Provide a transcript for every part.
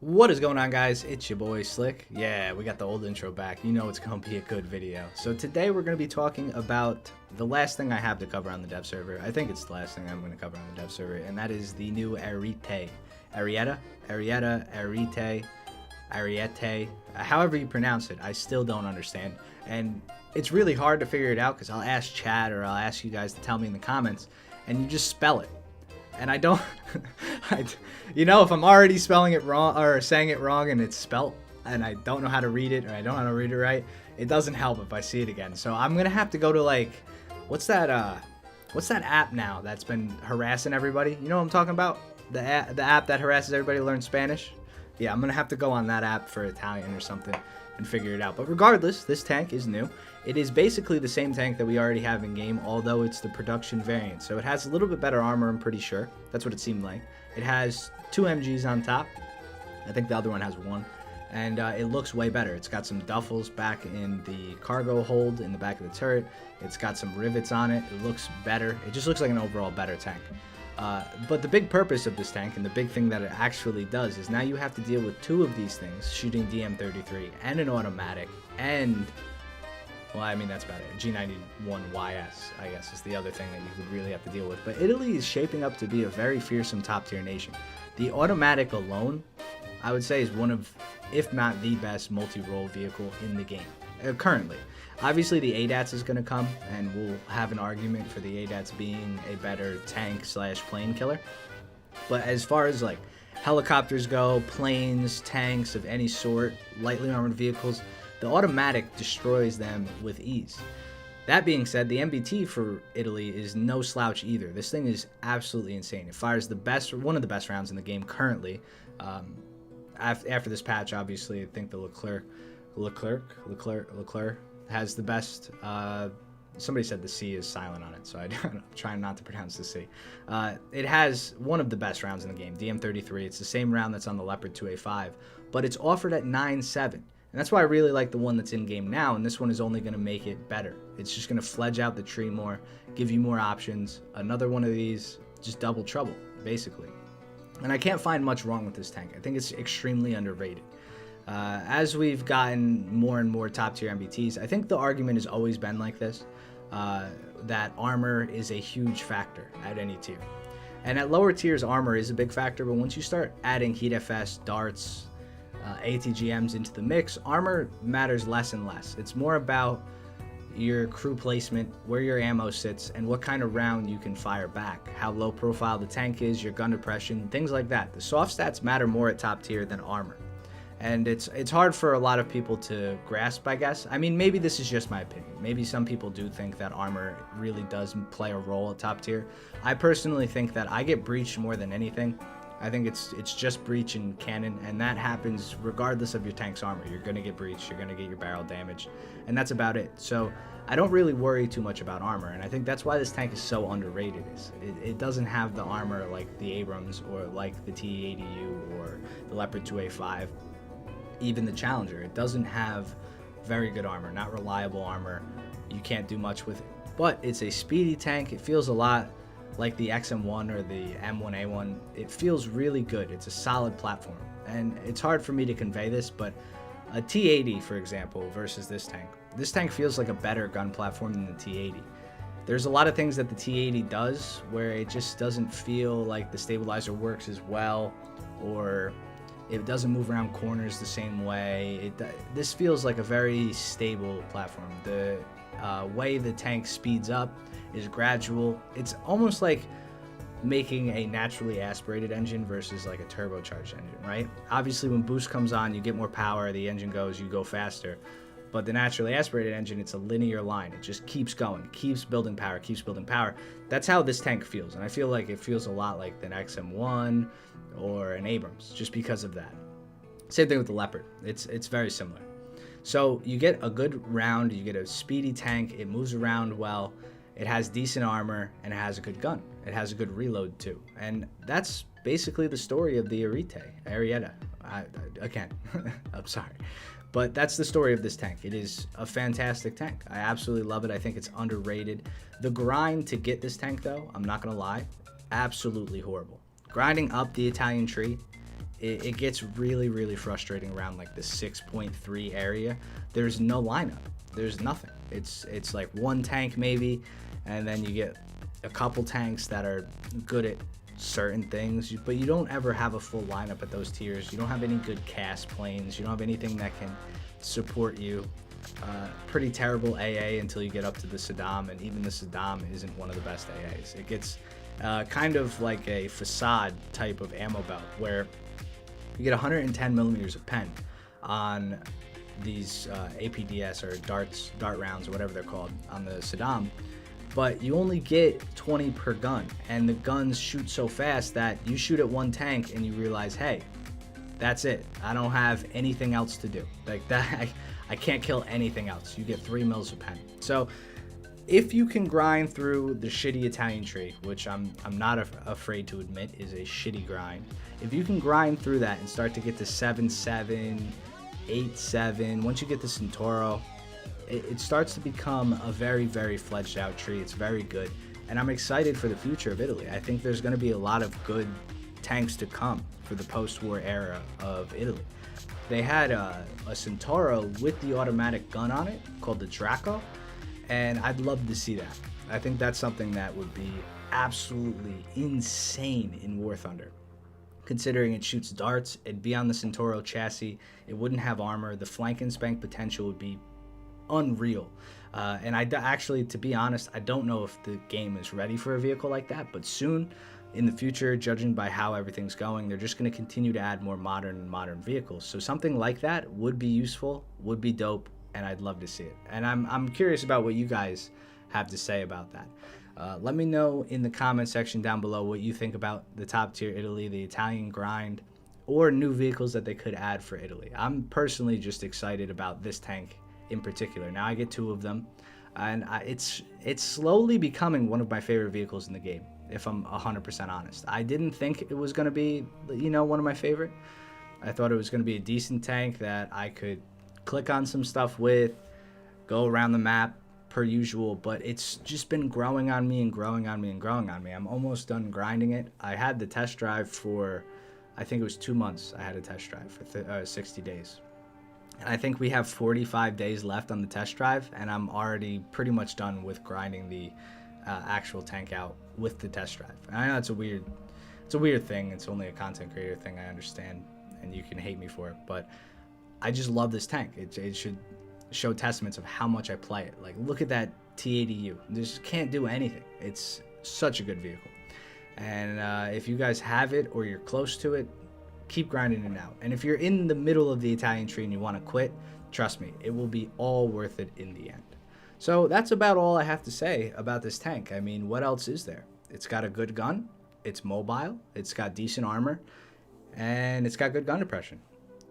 What is going on, guys? It's your boy Slick. Yeah, we got the old intro back. You know it's going to be a good video. So today we're going to be talking about the last thing I have to cover on the dev server. I think it's the last thing I'm going to cover on the dev server, and that is the new Ariete. Ariete, however you pronounce it, I still don't understand. And it's really hard to figure it out because I'll ask chat or I'll ask you guys to tell me in the comments, and you just spell it. And I don't, if I'm already spelling it wrong or saying it wrong and it's spelt and I don't know how to read it or I don't know how to read it right, it doesn't help if I see it again. So I'm going to have to go to what's that app now that's been harassing everybody? You know what I'm talking about? The app that harasses everybody to learn Spanish? Yeah, I'm going to have to go on that app for Italian or something and figure it out. But regardless, this tank is new. It is basically the same tank that we already have in game, although it's the production variant. So it has a little bit better armor, I'm pretty sure. That's what it seemed like. It has 2 MGs on top. I think the other one has 1. And it looks way better. It's got some duffels back in the cargo hold in the back of the turret. It's got some rivets on it. It looks better. It just looks like an overall better tank. But the big purpose of this tank and the big thing that it actually does is now you have to deal with 2 of these things, shooting DM33 and an automatic, and, well, I mean, that's about it. G91YS, I guess, is the other thing that you would really have to deal with. But Italy is shaping up to be a very fearsome top-tier nation. The automatic alone, I would say, is one of, if not the best multi-role vehicle in the game, currently. Obviously, the ADATS is going to come, and we'll have an argument for the ADATS being a better tank/plane killer. But as far as, helicopters go, planes, tanks of any sort, lightly armored vehicles, the automatic destroys them with ease. That being said, the MBT for Italy is no slouch either. This thing is absolutely insane. It fires one of the best rounds in the game currently. After this patch, obviously, I think the Leclerc has the best. Somebody said the C is silent on it, so I'm trying not to pronounce the C. It has one of the best rounds in the game, DM33. It's the same round that's on the Leopard 2A5, but it's offered at 9.7. And that's why I really like the one that's in game now, and this one is only going to make it better. It's just going to fledge out the tree more, give you more options. Another one of these, just double trouble, basically. And I can't find much wrong with this tank. I think it's extremely underrated. As we've gotten more and more top-tier MBTs, I think the argument has always been like this, that armor is a huge factor at any tier. And at lower tiers, armor is a big factor, but once you start adding heat FS, darts, ATGMs into the mix, armor matters less and less. It's more about your crew placement, where your ammo sits, and what kind of round you can fire back, how low profile the tank is, your gun depression, things like that. The soft stats matter more at top tier than armor. And it's hard for a lot of people to grasp, I guess. I mean, maybe this is just my opinion. Maybe some people do think that armor really does play a role at top tier. I personally think that I get breached more than anything. I think it's just breach and cannon, and that happens regardless of your tank's armor. You're going to get breached, you're going to get your barrel damaged, and that's about it. So I don't really worry too much about armor, and I think that's why this tank is so underrated. It doesn't have the armor like the Abrams or like the T80U or the Leopard 2A5. Even the Challenger, it doesn't have very good armor, not reliable armor. You can't do much with it, but it's a speedy tank. It feels a lot like the XM1 or the M1A1. It feels really good. It's a solid platform, and it's hard for me to convey this, but a T80, for example, versus this tank feels like a better gun platform than the T80. There's a lot of things that the T80 does where it just doesn't feel like the stabilizer works as well, or it doesn't move around corners the same way. This feels like a very stable platform. The way the tank speeds up is gradual. It's almost like making a naturally aspirated engine versus like a turbocharged engine, right? Obviously, when boost comes on, you get more power, the engine goes, you go faster. But the naturally aspirated engine, it's a linear line. It just keeps going, keeps building power, keeps building power. That's how this tank feels, and I feel like it feels a lot like an XM1 or an Abrams, just because of that. Same thing with the Leopard. It's very similar. So you get a good round, you get a speedy tank, it moves around well, it has decent armor, and it has a good gun. It has a good reload too. And that's basically the story of the Ariete. Again, I'm sorry. But that's the story of this tank. It is a fantastic tank. I absolutely love it. I think it's underrated. The grind to get this tank, though, I'm not going to lie, absolutely horrible. Grinding up the Italian tree it gets really, really frustrating around like the 6.3 area. There's no lineup. There's nothing. It's like one tank maybe, and then you get a couple tanks that are good at certain things, but you don't ever have a full lineup at those tiers. You don't have any good cast planes. You don't have anything that can support you. Pretty terrible AA until you get up to the Saddam, and even the Saddam isn't one of the best AAs. It gets kind of like a facade type of ammo belt where you get 110 millimeters of pen on these APDS or dart rounds or whatever they're called on the Saddam, but you only get 20 per gun, and the guns shoot so fast that you shoot at one tank and you realize, hey, that's it. I don't have anything else to do. Like that, I can't kill anything else. You get 3 mils of pen. So if you can grind through the shitty Italian tree, which I'm not afraid to admit is a shitty grind, if you can grind through that and start to get to 7-7, 8-7, once you get to Centauro, it starts to become a very, very fledged out tree. It's very good, and I'm excited for the future of Italy. I think there's going to be a lot of good tanks to come for the post-war era of Italy. They had a Centauro with the automatic gun on it called the Draco, and I'd love to see that. I think that's something that would be absolutely insane in War Thunder. Considering it shoots darts, it'd be on the Centauro chassis, it wouldn't have armor, the flank and spank potential would be unreal. And actually, to be honest, I don't know if the game is ready for a vehicle like that, but soon in the future, judging by how everything's going, they're just going to continue to add more modern vehicles. So something like that would be useful, would be dope, and I'd love to see it. And I'm curious about what you guys have to say about that. Let me know in the comment section down below what you think about the top tier Italy, the Italian grind, or new vehicles that they could add for Italy. I'm personally just excited about this tank in particular. Now I get 2 of them, and it's slowly becoming one of my favorite vehicles in the game, if I'm 100% honest. I didn't think it was going to be, one of my favorite. I thought it was going to be a decent tank that I could click on some stuff with, go around the map per usual, but it's just been growing on me and growing on me and growing on me. I'm almost done grinding it. I had the test drive for, I think it was 2 months. I had a test drive for 60 days. And I think we have 45 days left on the test drive, and I'm already pretty much done with grinding the actual tank out with the test drive. And I know it's a weird thing. It's only a content creator thing, I understand, and you can hate me for it, but I just love this tank. It should show testaments of how much I play it. Like, look at that T80U. Just can't do anything. It's such a good vehicle. And if you guys have it or you're close to it, keep grinding it out. And if you're in the middle of the Italian tree and you want to quit, trust me, it will be all worth it in the end. So that's about all I have to say about this tank. I mean, what else is there? It's got a good gun, it's mobile, it's got decent armor, and it's got good gun depression,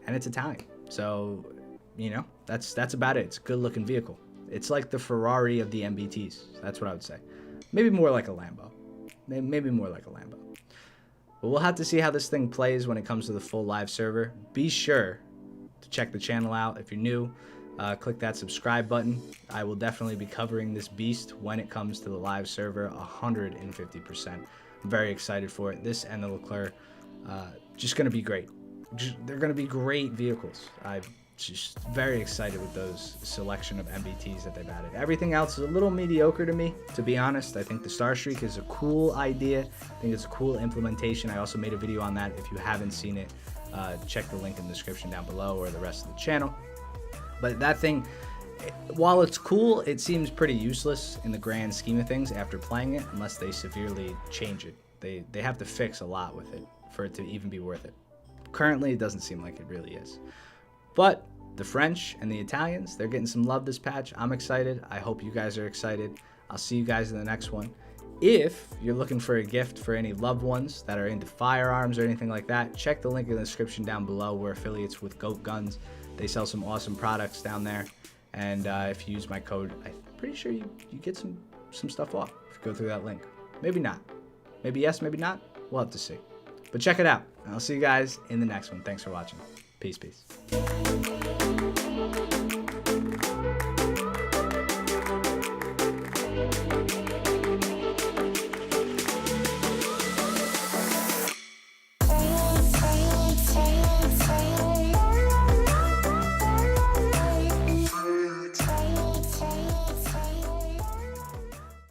and it's Italian. So, that's about it. It's a good looking vehicle. It's like the Ferrari of the MBTs. That's what I would say. Maybe more like a Lambo. Maybe more like a Lambo. But we'll have to see how this thing plays when it comes to the full live server. Be sure to check the channel out. If you're new, click that subscribe button. I will definitely be covering this beast when it comes to the live server 150%. I'm very excited for it. This and the Leclerc, just going to be great. They're going to be great vehicles. I'm just very excited with those selection of MBTs that they've added. Everything else is a little mediocre to me, to be honest. I think the Star Streak is a cool idea. I think it's a cool implementation. I also made a video on that. If you haven't seen it, check the link in the description down below or the rest of the channel. But that thing, while it's cool, it seems pretty useless in the grand scheme of things after playing it, unless they severely change it. They have to fix a lot with it for it to even be worth it. Currently, it doesn't seem like it really is. But the French and the Italians, they're getting some love this patch. I'm excited. I hope you guys are excited. I'll see you guys in the next one. If you're looking for a gift for any loved ones that are into firearms or anything like that, check the link in the description down below. We're affiliates with Goat Guns. They sell some awesome products down there. And if you use my code, I'm pretty sure you get some stuff off if you go through that link. Maybe not. Maybe yes, maybe not. We'll have to see. But check it out. And I'll see you guys in the next one. Thanks for watching. Peace, peace.